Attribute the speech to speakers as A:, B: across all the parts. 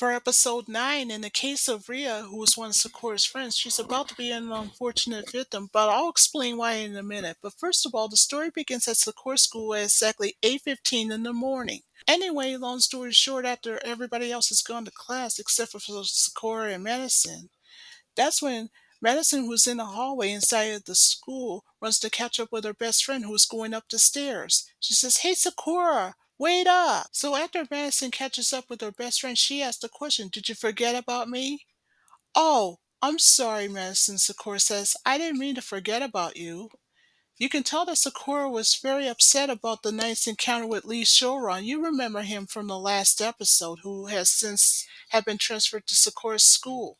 A: For episode 9, in the case of Rhea, who was one of Sakura's friends, she's about to be an unfortunate victim, but I'll explain why in a minute. But first of all, the story begins at Sakura school at exactly 8:15 in the morning. Anyway, long story short, after everybody else has gone to class except for Sakura and Madison, that's when Madison, who's in the hallway inside of the school, runs to catch up with her best friend who's going up the stairs. She says, "Hey, Sakura, wait up!" So after Madison catches up with her best friend, she asks the question, "Did you forget about me?" "Oh, I'm sorry, Madison," Sakura says. "I didn't mean to forget about you." You can tell that Sakura was very upset about the night's encounter with Lee Shoron. You remember him from the last episode, who has since have been transferred to Sakura's school.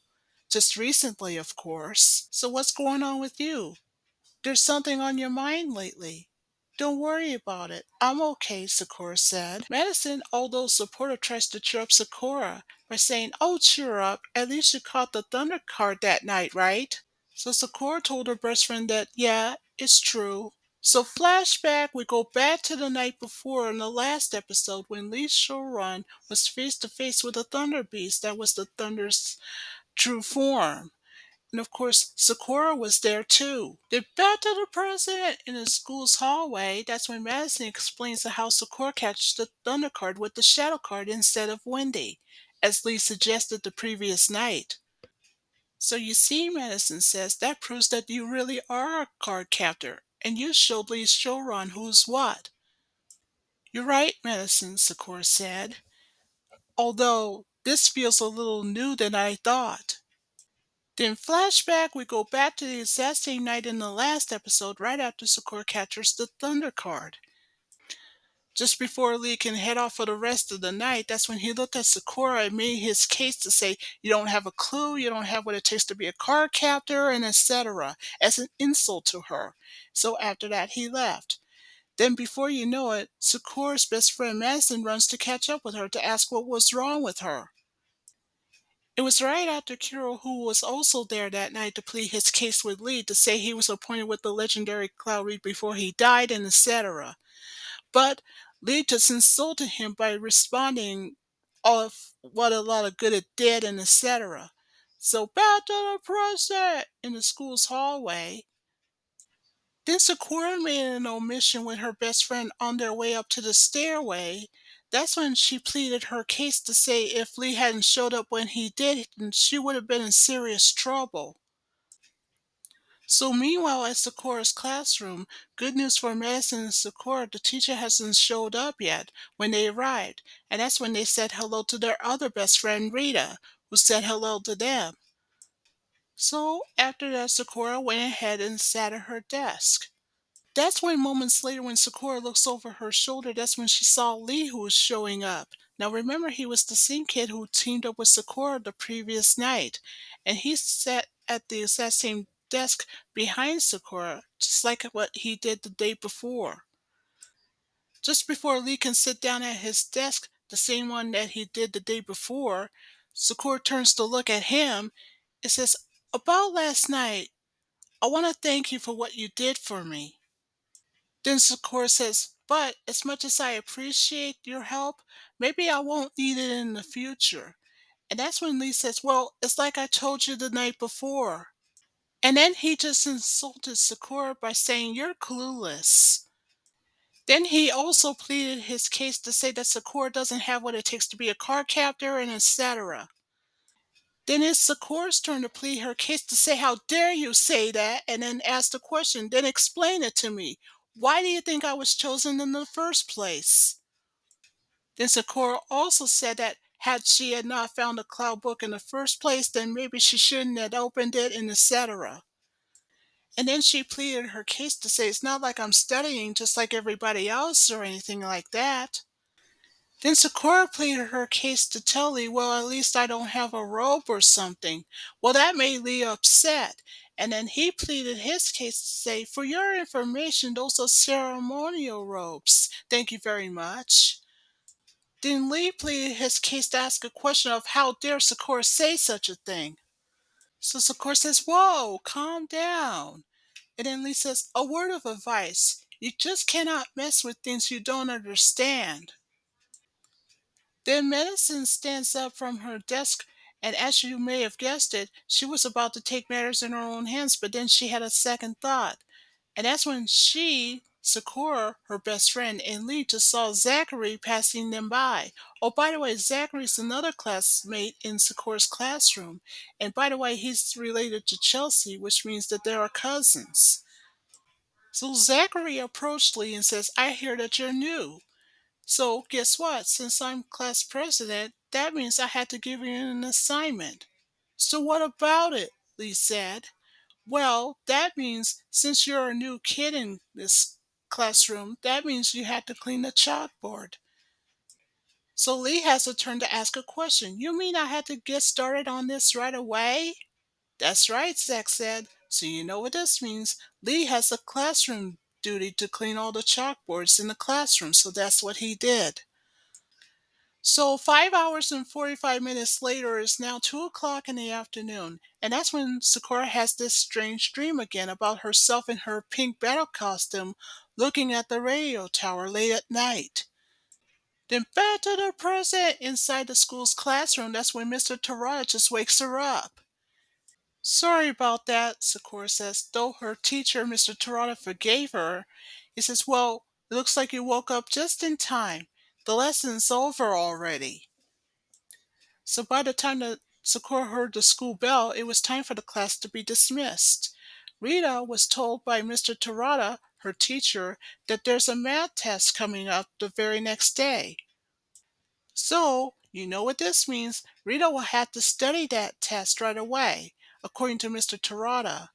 A: Just recently, of course. So what's going on with you? There's something on your mind lately. Don't worry about it. I'm okay, Sakura said. Madison, although supportive, tries to cheer up Sakura by saying, "Oh, cheer up. At least you caught the Thunder card that night, right?" So Sakura told her best friend that, yeah, it's true. So flashback, we go back to the night before in the last episode when Lee Shorun was face to face with a Thunder Beast that was the Thunder's true form. And of course, Sakura was there too. They're back to the present in the school's hallway. That's when Madison explains how Sakura catches the Thunder card with the Shadow card instead of Wendy, as Lee suggested the previous night. So you see, Madison says, that proves that you really are a card captor, and you showed Lee's showrun who's what. You're right, Madison, Sakura said. Although this feels a little new than I thought. Then flashback, we go back to the exact same night in the last episode, right after Sakura captures the Thunder card. Just before Lee can head off for the rest of the night, that's when he looked at Sakura and made his case to say, "You don't have a clue, you don't have what it takes to be a card captor, and etc." as an insult to her. So after that, he left. Then before you know it, Sakura's best friend Madison runs to catch up with her to ask what was wrong with her. It was right after Kero, who was also there that night to plead his case with Lee to say he was appointed with the legendary Cloud Reed before he died and etc. But Lee just insulted him by responding of what a lot of good it did and etc. So back to the present in the school's hallway. Then Sakura made an omission with her best friend on their way up to the stairway. That's when she pleaded her case to say if Lee hadn't showed up when he did, then she would have been in serious trouble. So meanwhile at Sakura's classroom, good news for Madison and Sakura, the teacher hasn't showed up yet when they arrived, and that's when they said hello to their other best friend Rita, who said hello to them. So after that, Sakura went ahead and sat at her desk. That's when moments later when Sakura looks over her shoulder, that's when she saw Lee who was showing up. Now remember, he was the same kid who teamed up with Sakura the previous night, and he sat at the exact same desk behind Sakura, just like what he did the day before. Just before Lee can sit down at his desk, the same one that he did the day before, Sakura turns to look at him. It says, "About last night, I want to thank you for what you did for me." Then Sakura says, "But as much as I appreciate your help, maybe I won't need it in the future." And that's when Lee says, "Well, it's like I told you the night before." And then he just insulted Sakura by saying, "You're clueless." Then he also pleaded his case to say that Sakura doesn't have what it takes to be a card captor and etc. Then it's Sakura's turn to plead her case to say, "How dare you say that?" and then ask the question, "Then explain it to me. Why do you think I was chosen in the first place?" Then Sakura also said that had not found the cloud book in the first place, then maybe she shouldn't have opened it and etc. And then she pleaded her case to say, "It's not like I'm studying just like everybody else or anything like that." Then Sakura pleaded her case to tell Lee, "Well, at least I don't have a robe or something." Well, that made Lee upset. And then he pleaded his case to say, "For your information, those are ceremonial robes. Thank you very much." Then Lee pleaded his case to ask a question of how dare Sakura say such a thing. So Sakura says, "Whoa, calm down." And then Lee says, "A word of advice. You just cannot mess with things you don't understand." Then Madison stands up from her desk, and as you may have guessed it, she was about to take matters in her own hands, but then she had a second thought. And that's when she, Sakura, her best friend, and Lee just saw Zachary passing them by. Oh, by the way, Zachary's another classmate in Sakura's classroom. And by the way, he's related to Chelsea, which means that they are cousins. So Zachary approached Lee and says, I hear that you're new. So guess what? Since I'm class president, that means I had to give you an assignment. So what about it? Lee said. Well, that means since you're a new kid in this classroom, that means you had to clean the chalkboard. So Lee has a turn to ask a question. You mean I had to get started on this right away? That's right, Zach said. So you know what this means. Lee has a classroom duty to clean all the chalkboards in the classroom, so that's what he did. So 5 hours and 45 minutes later is now 2 o'clock in the afternoon, and that's when Sakura has this strange dream again about herself in her pink battle costume looking at the radio tower late at night. Then back to the present inside the school's classroom, that's when Mr. Tarada just wakes her up. Sorry about that, Sakura says, though her teacher, Mr. Tarada, forgave her. He says, well, it looks like you woke up just in time. The lesson's over already. So by the time that Sakura heard the school bell, it was time for the class to be dismissed. Rita was told by Mr. Tarada, her teacher, that there's a math test coming up the very next day. So, you know what this means. Rita will have to study that test right away, according to Mr. Tarada.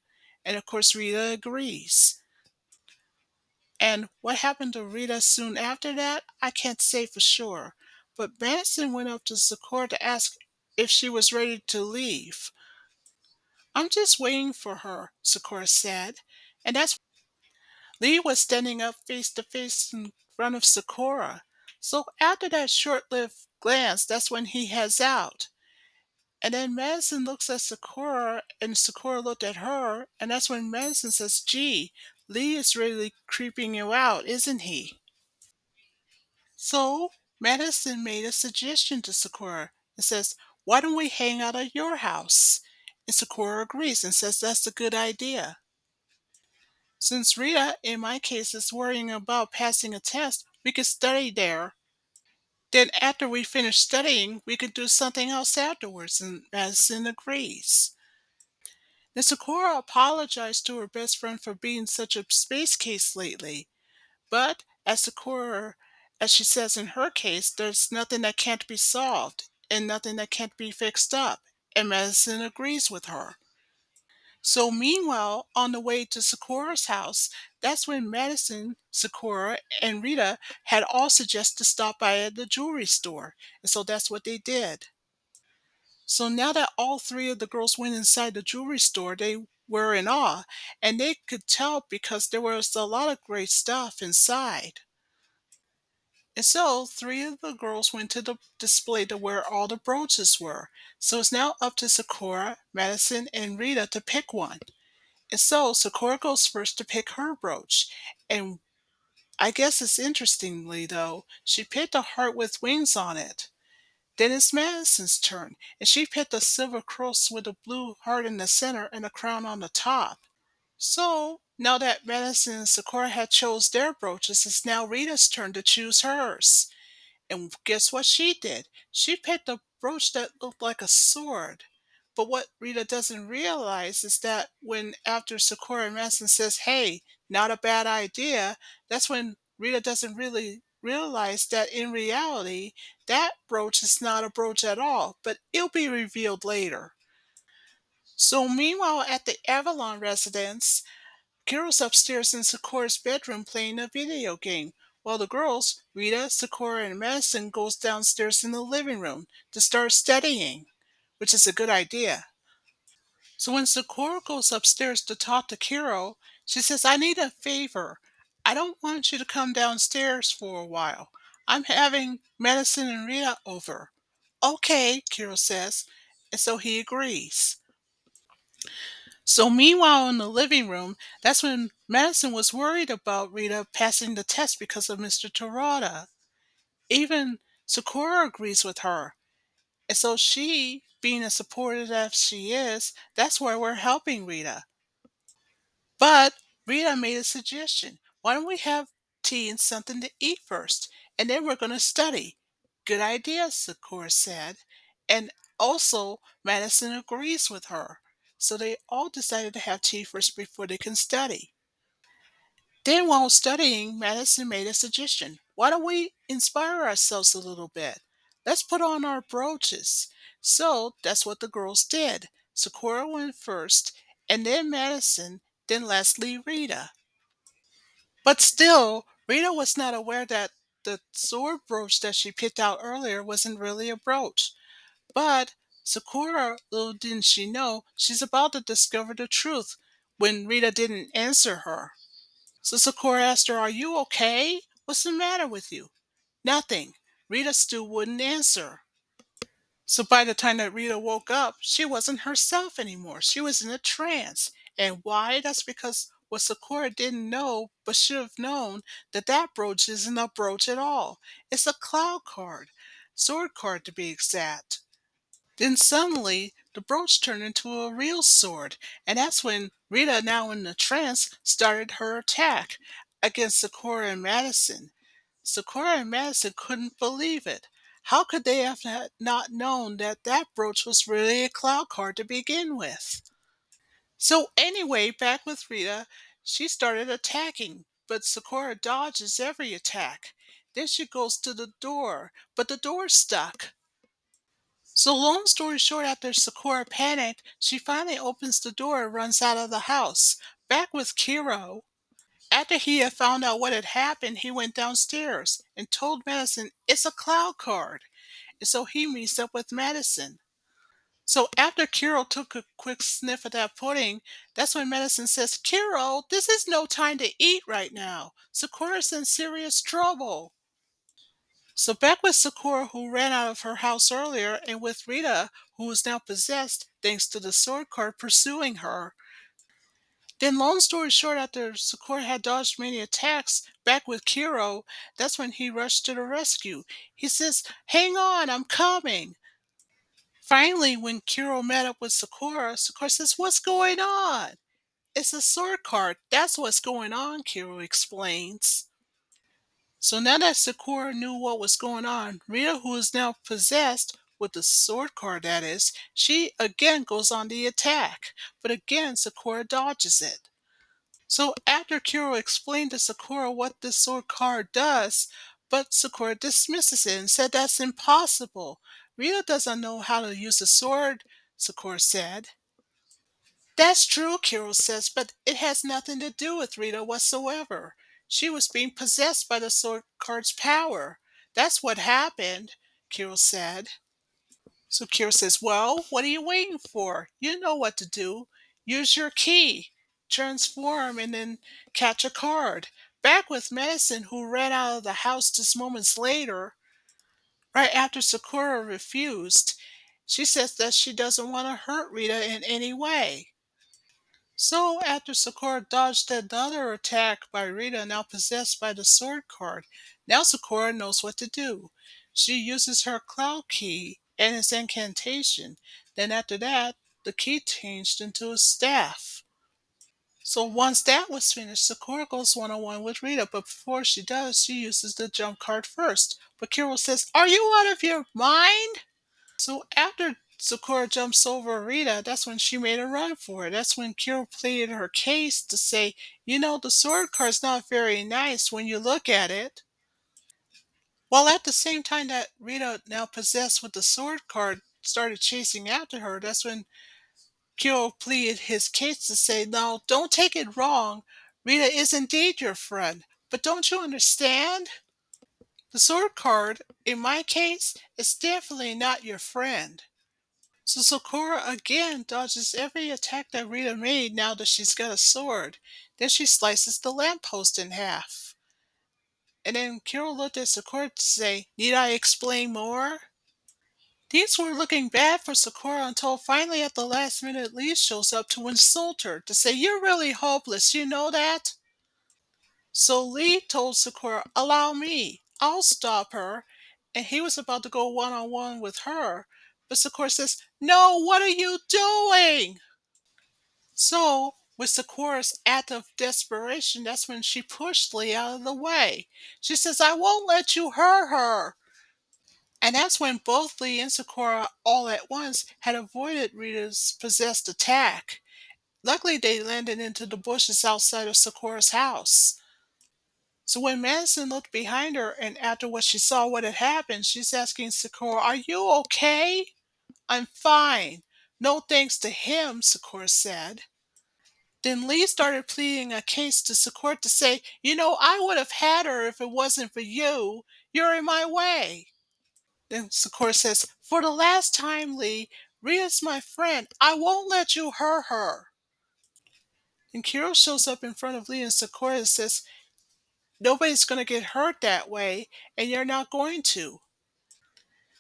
A: And of course, Rita agrees. And what happened to Rita soon after that, I can't say for sure. But Madison went up to Sakura to ask if she was ready to leave. I'm just waiting for her, Sakura said. And that's Lee was standing up face to face in front of Sakura. So after that short lived glance, that's when he heads out. And then Madison looks at Sakura, and Sakura looked at her, and that's when Madison says, Gee, Lee is really creeping you out, isn't he? So Madison made a suggestion to Sakura and says, Why don't we hang out at your house? And Sakura agrees and says that's a good idea. Since Rita, in my case, is worrying about passing a test, we could study there. Then after we finish studying, we could do something else afterwards, and Madison agrees. Then Sakura apologized to her best friend for being such a space case lately. But as Sakura, as she says in her case, there's nothing that can't be solved and nothing that can't be fixed up. And Madison agrees with her. So meanwhile, on the way to Sakura's house, that's when Madison, Sakura, and Rita had all suggested to stop by at the jewelry store. And so that's what they did. So now that all three of the girls went inside the jewelry store, they were in awe, and they could tell because there was a lot of great stuff inside. And so three of the girls went to the display to where all the brooches were. So it's now up to Sakura, Madison, and Rita to pick one. And so Sakura goes first to pick her brooch. And I guess it's interestingly though, she picked a heart with wings on it. Then it's Madison's turn, and she picked a silver cross with a blue heart in the center and a crown on the top. So now that Madison and Sakura had chose their brooches, it's now Rita's turn to choose hers. And guess what she did? She picked a brooch that looked like a sword. But what Rita doesn't realize is that when after Sakura and Madison says, hey, not a bad idea, that's when Rita doesn't really realize that in reality, that brooch is not a brooch at all, but it'll be revealed later. So meanwhile at the Avalon residence, Kero's upstairs in Sakura's bedroom playing a video game, while the girls, Rita, Sakura, and Madison, goes downstairs in the living room to start studying, which is a good idea. So when Sakura goes upstairs to talk to Kero, she says, I need a favor. I don't want you to come downstairs for a while. I'm having Madison and Rita over. Okay, Kero says, and so he agrees. So meanwhile in the living room, that's when Madison was worried about Rita passing the test because of Mr. Tarada. Even Sakura agrees with her. And so she, being as supportive as she is, that's why we're helping Rita. But Rita made a suggestion. Why don't we have tea and something to eat first, and then we're going to study? Good idea, Sakura said. And also, Madison agrees with her. So they all decided to have tea first before they can study. Then, while studying, Madison made a suggestion. Why don't we inspire ourselves a little bit? Let's put on our brooches. So that's what the girls did. Sakura went first, and then Madison, then lastly Rita. But still, Rita was not aware that the sword brooch that she picked out earlier wasn't really a brooch. But Sakura, little didn't she know, she's about to discover the truth when Rita didn't answer her. So Sakura asked her, Are you okay? What's the matter with you? Nothing. Rita still wouldn't answer. So by the time that Rita woke up, she wasn't herself anymore. She was in a trance. And why? That's because what Sakura didn't know, but should have known, that that brooch isn't a brooch at all. It's a cloud card. Sword card to be exact. Then suddenly, the brooch turned into a real sword, and that's when Rita, now in the trance, started her attack against Sakura and Madison. Sakura and Madison couldn't believe it. How could they have not known that that brooch was really a cloud card to begin with? So anyway, back with Rita, she started attacking, but Sakura dodges every attack. Then she goes to the door, but the door's stuck. So long story short, after Sakura panicked, she finally opens the door and runs out of the house. Back with Kero. After he had found out what had happened, he went downstairs and told Madison it's a cloud card. And so he meets up with Madison. So after Kero took a quick sniff at that pudding, that's when Madison says, Kero, this is no time to eat right now. Sakura's in serious trouble. So back with Sakura, who ran out of her house earlier, and with Rita, who is now possessed thanks to the sword card pursuing her. Then, long story short, after Sakura had dodged many attacks, back with Kero, that's when he rushed to the rescue. He says, Hang on, I'm coming. Finally, when Kero met up with Sakura, Sakura says, What's going on? It's a sword card. That's what's going on, Kero explains. So now that Sakura knew what was going on, Rita, who is now possessed with the sword card that is, she again goes on the attack. But again, Sakura dodges it. So after Kuro explained to Sakura what this sword card does, but Sakura dismisses it and said that's impossible. Rita doesn't know how to use a sword, Sakura said. That's true, Kiro says, but it has nothing to do with Rita whatsoever. She was being possessed by the sword card's power. That's what happened, Kiro said. So Kiro says, Well, what are you waiting for? You know what to do. Use your key, transform, and then catch a card. Back with Madison, who ran out of the house just moments later, right after Sakura refused. She says that she doesn't want to hurt Rita in any way. So, after Sakura dodged another attack by Rita, now possessed by the sword card, now Sakura knows what to do. She uses her cloud key and its incantation. Then, after that, the key changed into a staff. So, once that was finished, Sakura goes one on one with Rita, but before she does, she uses the jump card first. But Kiro says, Are you out of your mind? So after Sakura jumps over Rita, that's when she made a run for it. That's when Kiro pleaded her case to say, the sword card's not very nice when you look at it. While at the same time that Rita, now possessed with the sword card, started chasing after her, that's when Kiro pleaded his case to say, No, don't take it wrong. Rita is indeed your friend. But don't you understand? The sword card, in my case, is definitely not your friend. So Sakura again dodges every attack that Rita made now that she's got a sword. Then she slices the lamppost in half. And then Kiro looked at Sakura to say, Need I explain more? Things were looking bad for Sakura until finally at the last minute Lee shows up to insult her, to say, You're really hopeless, you know that? So Lee told Sakura, Allow me, I'll stop her. and he was about to go one on one with her. But Sakura says, "No, what are you doing?" So, with Sakura's act of desperation, that's when she pushed Lee out of the way. She says, "I won't let you hurt her." And that's when both Lee and Sakura all at once had avoided Rita's possessed attack. Luckily, they landed into the bushes outside of Sakura's house. So when Madison looked behind her and after what she saw what had happened, she's asking Sakura, "Are you okay?" "I'm fine. No thanks to him," Sakura said. Then Lee started pleading a case to Sakura to say, "I would have had her if it wasn't for you. You're in my way." Then Sakura says, "For the last time, Lee, Rita's my friend. I won't let you hurt her." And Kero shows up in front of Lee and Sakura and says, "Nobody's going to get hurt that way, and you're not going to."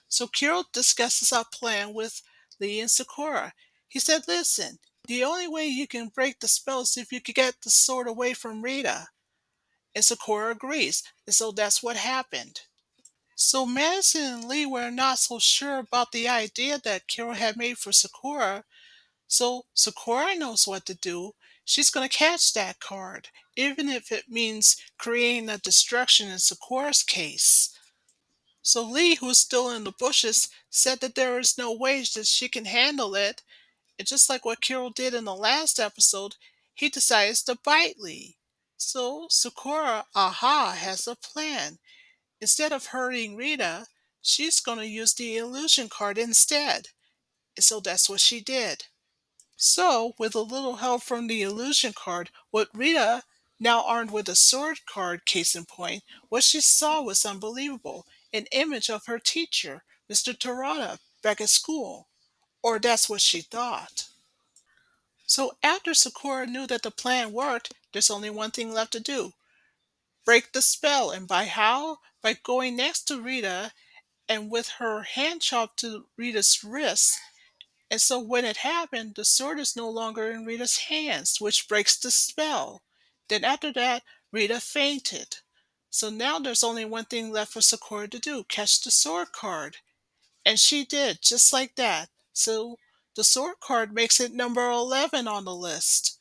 A: So Kero discusses our plan with Lee and Sakura. He said, "Listen, the only way you can break the spell is if you can get the sword away from Rita." And Sakura agrees, and so that's what happened. So Madison and Lee were not so sure about the idea that Kero had made for Sakura, so Sakura knows what to do. She's going to catch that card, even if it means creating a destruction in Sakura's case. So Lee, who's still in the bushes, said that there is no way that she can handle it, and just like what Kero did in the last episode, he decides to bite Lee. So Sakura, has a plan. Instead of hurting Rita, she's going to use the illusion card instead. And so that's what she did. So, with a little help from the illusion card, what Rita, now armed with a sword card case in point, what she saw was unbelievable. An image of her teacher, Mr. Tarada, back at school. Or that's what she thought. So after Sakura knew that the plan worked, there's only one thing left to do. Break the spell. And by how? By going next to Rita and with her hand chopped to Rita's wrist. And so when it happened, the sword is no longer in Rita's hands, which breaks the spell. Then after that, Rita fainted. So now there's only one thing left for Sakura to do, catch the sword card. And she did, just like that. So the sword card makes it number 11 on the list.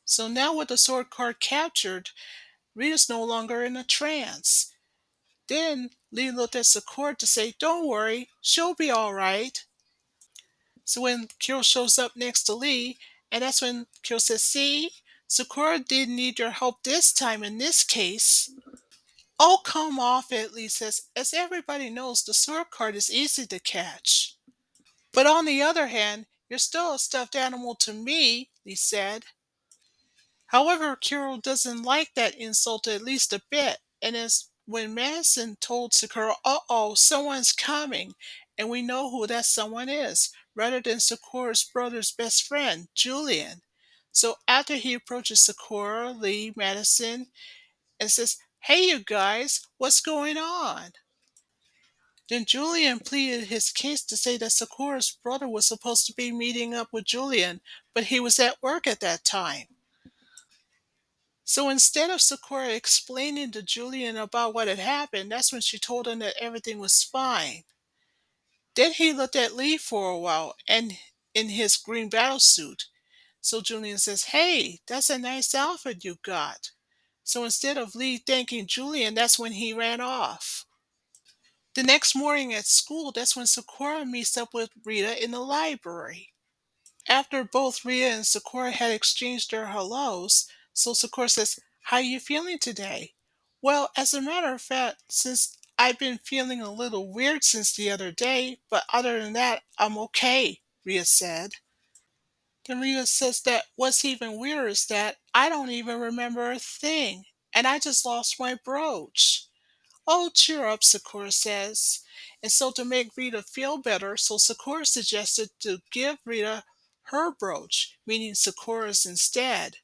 A: So now with the sword card captured, Rita's no longer in a trance. Then Lee looked at Sakura to say, "Don't worry, she'll be alright." So when Kyo shows up next to Lee, and that's when Kyo says, "See, Sakura didn't need your help this time in this case." "Oh, come off it," Lee says. "As everybody knows, the sword card is easy to catch." "But on the other hand, you're still a stuffed animal to me," Lee said. However, Kyo doesn't like that insult at least a bit, and as when Madison told Sakura, "Uh-oh, someone's coming," and we know who that someone is, rather than Sakura's brother's best friend, Julian. So after he approaches Sakura, Lee, Madison, and says, "Hey, you guys, what's going on?" Then Julian pleaded his case to say that Sakura's brother was supposed to be meeting up with Julian, but he was at work at that time. So instead of Sakura explaining to Julian about what had happened, that's when she told him that everything was fine. Then he looked at Lee for a while and in his green battle suit. So Julian says, "Hey, that's a nice outfit you got." So instead of Lee thanking Julian, that's when he ran off. The next morning at school, that's when Sakura meets up with Rita in the library. After both Rita and Sakura had exchanged their hellos, so Sakura says, "How are you feeling today?" "Well, as a matter of fact, since I've been feeling a little weird since the other day, but other than that, I'm okay," Rita said. Then Rita says that what's even weirder is that I don't even remember a thing, and I just lost my brooch. "Oh, cheer up," Sakura says. And so to make Rita feel better, so Sakura suggested to give Rita her brooch, meaning Sakura's instead.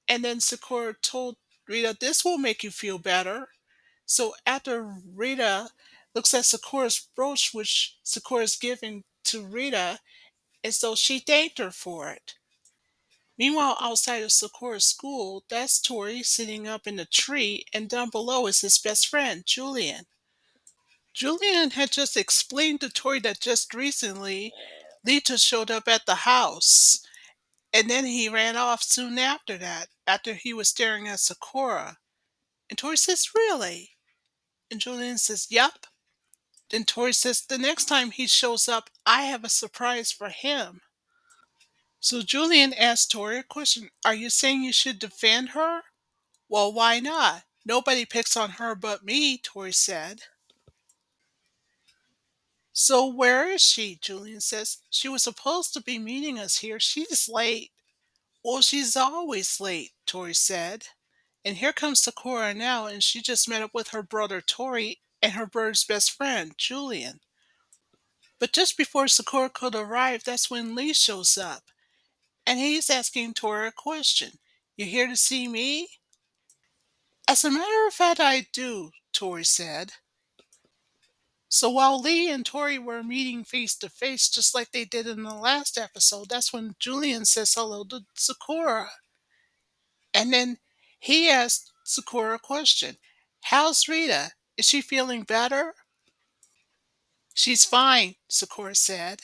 A: And then Sakura told Rita, "This will make you feel better." So after Rita looks at Sakura's brooch, which Sakura's giving to Rita, and so she thanked her for it. Meanwhile, outside of Sakura's school, that's Tori sitting up in the tree, and down below is his best friend, Julian. Julian had just explained to Tori that just recently Rita showed up at the house, and then he ran off soon after that, after he was staring at Sakura. And Tori says, "Really?" And Julian says, "Yup." Then Tori says, "The next time he shows up, I have a surprise for him." So Julian asked Tori a question. "Are you saying you should defend her?" "Well, why not? Nobody picks on her but me," Tori said. "So where is she?" Julian says. "She was supposed to be meeting us here. She's late." "Well, she's always late," Tori said. "And here comes Sakura now, and she just met up with her brother Tori and her brother's best friend, Julian." But just before Sakura could arrive, that's when Lee shows up, and he's asking Tori a question. "You here to see me?" "As a matter of fact, I do," Tori said. So while Lee and Tori were meeting face to face, just like they did in the last episode, that's when Julian says hello to Sakura. And then he asked Sakura a question. "How's Rita? Is she feeling better?" "She's fine," Sakura said.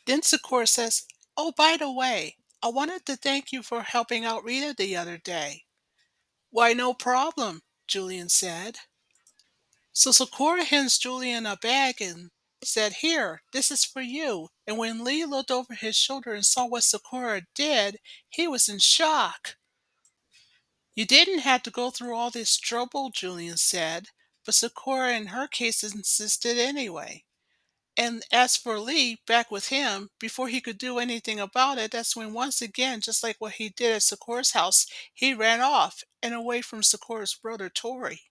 A: Then Sakura says, "Oh, by the way, I wanted to thank you for helping out Rita the other day." "Why, no problem," Julian said. So Sakura hands Julian a bag and said, "Here, this is for you." And when Lee looked over his shoulder and saw what Sakura did, he was in shock. "You didn't have to go through all this trouble," Julian said, but Sakura in her case insisted anyway. And as for Lee, back with him, before he could do anything about it, that's when once again, just like what he did at Sakura's house, he ran off and away from Sakura's brother Tori.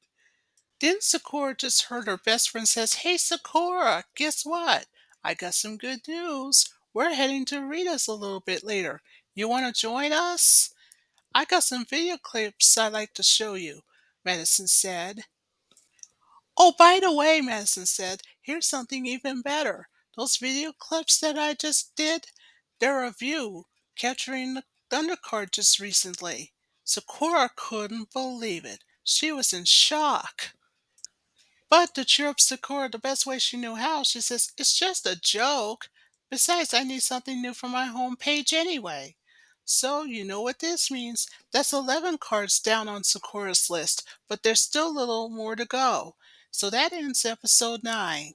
A: Then Sakura just heard her best friend says, "Hey Sakura, guess what? I got some good news. We're heading to Rita's a little bit later. You want to join us? I got some video clips I'd like to show you," Madison said. "Oh, by the way," Madison said, "here's something even better. Those video clips that I just did, they're of you capturing the Thundercard just recently." Sakura couldn't believe it. She was in shock. But to cheer up Sakura the best way she knew how, she says, "It's just a joke. Besides, I need something new for my home page anyway." So, you know what this means. That's 11 cards down on Sakura's list, but there's still a little more to go. So that ends episode 9.